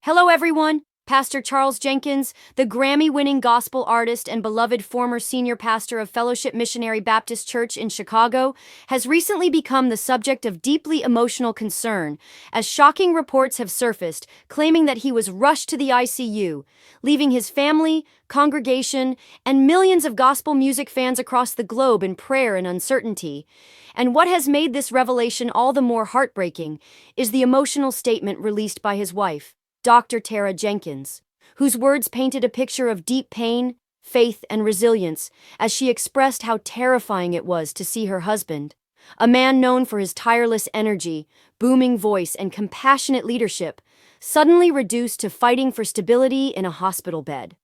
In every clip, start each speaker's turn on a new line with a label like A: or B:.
A: Hello, everyone. Pastor Charles Jenkins, the Grammy-winning gospel artist and beloved former senior pastor of Fellowship Missionary Baptist Church in Chicago, has recently become the subject of deeply emotional concern as shocking reports have surfaced claiming that he was rushed to the ICU, leaving his family, congregation, and millions of gospel music fans across the globe in prayer and uncertainty. And what has made this revelation all the more heartbreaking is the emotional statement released by his wife, Dr. Tara Jenkins, whose words painted a picture of deep pain, faith, and resilience as she expressed how terrifying it was to see her husband, a man known for his tireless energy, booming voice, and compassionate leadership, suddenly reduced to fighting for stability in a hospital bed.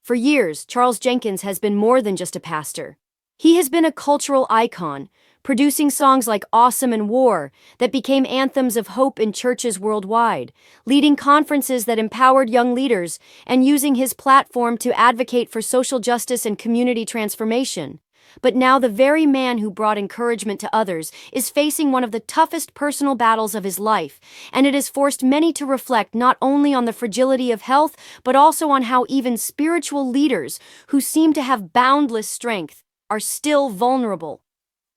A: For years, Charles Jenkins has been more than just a pastor. He has been a cultural icon, producing songs like Awesome and War that became anthems of hope in churches worldwide, leading conferences that empowered young leaders, and using his platform to advocate for social justice and community transformation. But now the very man who brought encouragement to others is facing one of the toughest personal battles of his life, and it has forced many to reflect not only on the fragility of health, but also on how even spiritual leaders, who seem to have boundless strength, are still vulnerable.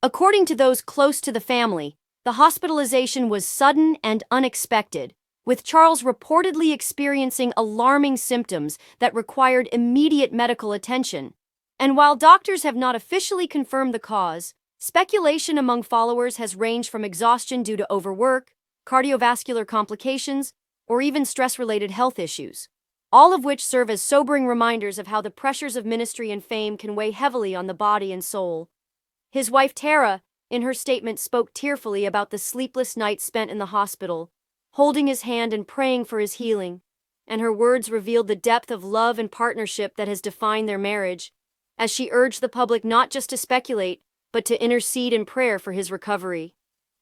A: According to those close to the family, the hospitalization was sudden and unexpected, with Charles reportedly experiencing alarming symptoms that required immediate medical attention. And while doctors have not officially confirmed the cause, speculation among followers has ranged from exhaustion due to overwork, cardiovascular complications, or even stress-related health issues, all of which serve as sobering reminders of how the pressures of ministry and fame can weigh heavily on the body and soul. His wife Tara, in her statement, spoke tearfully about the sleepless nights spent in the hospital, holding his hand and praying for his healing, and her words revealed the depth of love and partnership that has defined their marriage, as she urged the public not just to speculate, but to intercede in prayer for his recovery.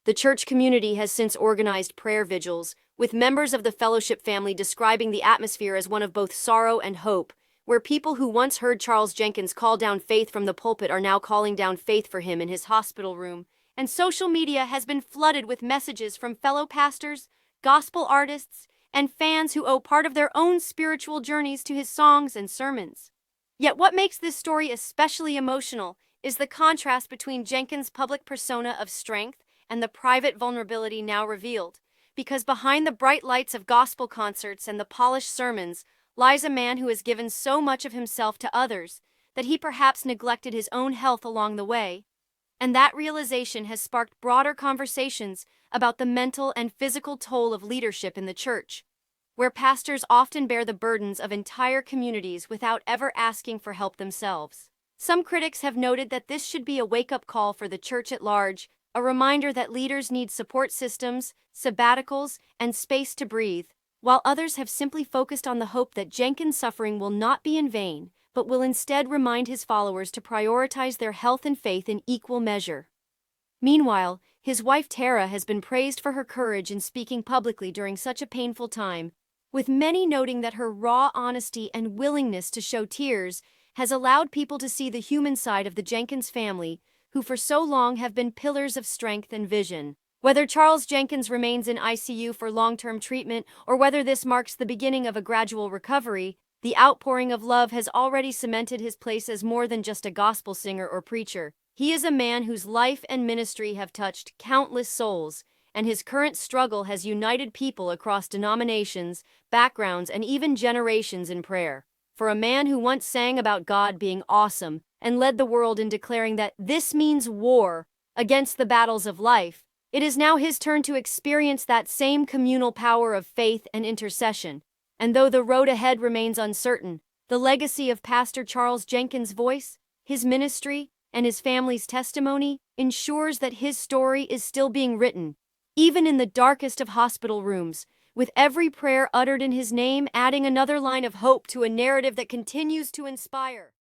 A: The church community has since organized prayer vigils, with members of the Fellowship family describing the atmosphere as one of both sorrow and hope, where people who once heard Charles Jenkins call down faith from the pulpit are now calling down faith for him in his hospital room. And social media has been flooded with messages from fellow pastors, gospel artists, and fans who owe part of their own spiritual journeys to his songs and sermons. Yet what makes this story especially emotional is the contrast between Jenkins' public persona of strength and the private vulnerability now revealed, because behind the bright lights of gospel concerts and the polished sermons lies a man who has given so much of himself to others that he perhaps neglected his own health along the way. And that realization has sparked broader conversations about the mental and physical toll of leadership in the church, where pastors often bear the burdens of entire communities without ever asking for help themselves. Some critics have noted that this should be a wake-up call for the church at large, a reminder that leaders need support systems, sabbaticals, and space to breathe, while others have simply focused on the hope that Jenkins' suffering will not be in vain, but will instead remind his followers to prioritize their health and faith in equal measure. Meanwhile, his wife Tara has been praised for her courage in speaking publicly during such a painful time, with many noting that her raw honesty and willingness to show tears has allowed people to see the human side of the Jenkins family, who for so long have been pillars of strength and vision. Whether Charles Jenkins remains in ICU for long-term treatment or whether this marks the beginning of a gradual recovery, the outpouring of love has already cemented his place as more than just a gospel singer or preacher. He is a man whose life and ministry have touched countless souls, and his current struggle has united people across denominations, backgrounds, and even generations in prayer. For a man who once sang about God being awesome and led the world in declaring that this means war against the battles of life, it is now his turn to experience that same communal power of faith and intercession. And though the road ahead remains uncertain, the legacy of Pastor Charles Jenkins' voice, his ministry, and his family's testimony ensures that his story is still being written, even in the darkest of hospital rooms, with every prayer uttered in his name adding another line of hope to a narrative that continues to inspire.